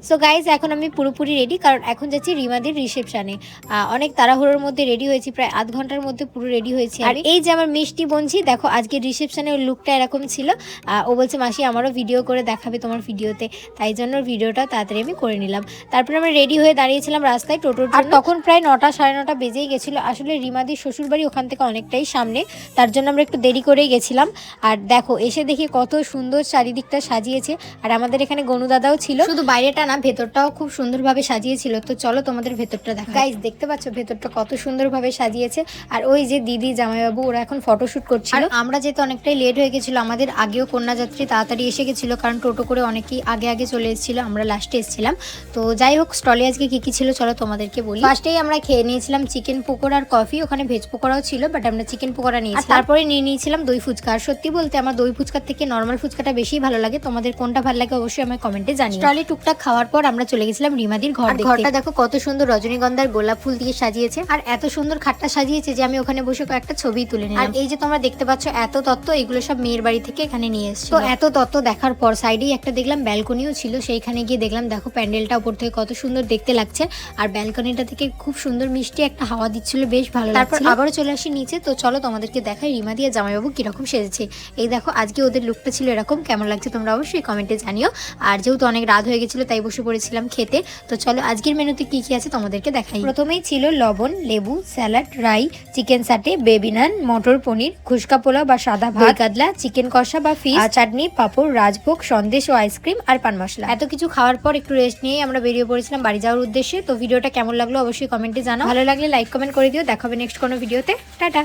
So guys এখন আমি পুরোপুরি রেডি, কারণ এখন যাচ্ছি রিমাদির রিসেপশনে। অনেক তাড়াহুড়োর মধ্যে রেডি হয়েছি, প্রায় আধ ঘন্টার মধ্যে পুরো রেডি হয়েছি। আর এই যে আমার মিষ্টি বোনঝি, দেখো আজকে রিসেপশনে ওর লুকটা এরকম ছিল। ও বলছে মাসি আমারও ভিডিও করে দেখাবে তোমার ভিডিওতে, তাই জন্য ভিডিওটা তাড়াতাড়ি আমি করে নিলাম। তারপরে আমরা রেডি হয়ে দাঁড়িয়েছিলাম রাস্তায় টোটোর জন্য। আর তখন প্রায় 9টা সাড়ে 9টা বেজেই গেছিলো। আসলে রিমাদির শ্বশুরবাড়ি ওখান থেকে অনেকটাই সামনে, তার জন্য আমরা একটু দেরি করেই গেছিলাম। আর দেখো এসে দেখি কত সুন্দর চারিদিকটা সাজিয়েছে। আর আমাদের এখানে গনু দাদাও ছিল, শুধু বাইরেটা না ভেতরটাও খুব সুন্দরভাবে সাজিয়েছিল। তো চলো তোমাদের ভেতরটা দেখা। গাইজ দেখতে পাচ্ছ ভেতরটা কত সুন্দরভাবে সাজিয়েছে। আর ওই যে দিদি জামাইবাবু ওরা এখন ফটোশুট করছিল। আর আমরা যেহেতু অনেকটাই লেট হয়ে গেছিলো, আমাদের আগেও কন্যাযাত্রী তাড়াতাড়ি এসে গেছিলো, কারণ টোটো করে অনেকেই আগে আগে চলে এসেছিলো, আমরা লাস্টে এসেছিলাম। তো যাই হোক, স্টলে আজকে কি কি ছিল চলো তোমাদেরকে বলি। ফার্স্টেই আমরা খেয়ে নিয়েছিলাম চিকেন পকোড়া আর কফি, ওখানে ভেজ পকোড়াও ছিল, বাট আমরা চিকেন পকোড়া নিয়েছি। তারপরে নিয়ে নিয়েছিলাম দই ফুচকা। আর সত্যি বলতে আমার দই ফুচকার থেকে নর্মাল ফুচকাটা বেশি ভালো লাগে। তোমাদের কোনটা ভালো লাগে অবশ্যই আমার কমেন্টে জানিও। স্টলে টুকটাক খাওয়ার পর আমরা চলে গেছিলাম রিমাদির ঘর দেখতে। ঘরটা দেখো কত সুন্দর রজনীগন্ধার গোলাপ ফুল দিয়ে সাজিয়েছে, আর এত সুন্দর খাটটা সাজিয়েছে যে আমি ওখানে বসে কয়েকটা ছবি তুলে নিলাম। আর এই যে তোমরা দেখতে পাচ্ছ এত তত্ত্ব, এগুলো সব মেয়ের বাড়ি থেকে এখানে নিয়ে এসেছে। তো এত তত্ত্ব দেখার পর সাইডেই একটা দেখলাম ব্যালকনিও ছিল, সেইখানে গিয়ে দেখলাম দেখো প্যান্ডেলটা উপর থেকে কত সুন্দর দেখতে লাগছে। আর ব্যালকনিটা থেকে খুব সুন্দর মিষ্টি একটা হাওয়া দিচ্ছিল, বেশ ভালো লাগছিল। তারপর আবারও চলে আসি নিচে। তো চলো তোমাদেরকে দেখাই রিমাদি আর জামাইবাবু কিরকম সেজেছে। এই দেখো আজকে ওদের লুকটা ছিল এরকম, কেমন লাগছে তোমরা অবশ্যই কমেন্টে জানিও। আর যেহেতু অনেক রাত হয়ে গেছিল তাই বসে পড়েছিলাম খেতে। তো চলো আজকের মেনুতে কি কি আছে তোমাদেরকে দেখাই। প্রথমেই ছিল লবণ, লেবু, স্যালাড, রাই, চিকেন সাটে, বেবি নান, মটর পনির, খুশকা পোলাও বা সাদা ভাত, কাতলা, চিকেন কষা বা ফিশ, চাটনি, পাঁপড়, রাজভোগ, সন্দেশ ও আইসক্রিম আর পান মশলা। এত কিছু খাওয়ার পর একটু রেস্ট নিয়ে আমরা বেরিয়ে পড়েছিলাম বাড়ি যাওয়ার উদ্দেশ্যে। তো ভিডিওটা কেমন লাগলো অবশ্যই কমেন্টে জানাও, ভালো লাগলে লাইক কমেন্ট করে দিও। দেখাবে নেক্সট কোনো ভিডিওতে। টাটা।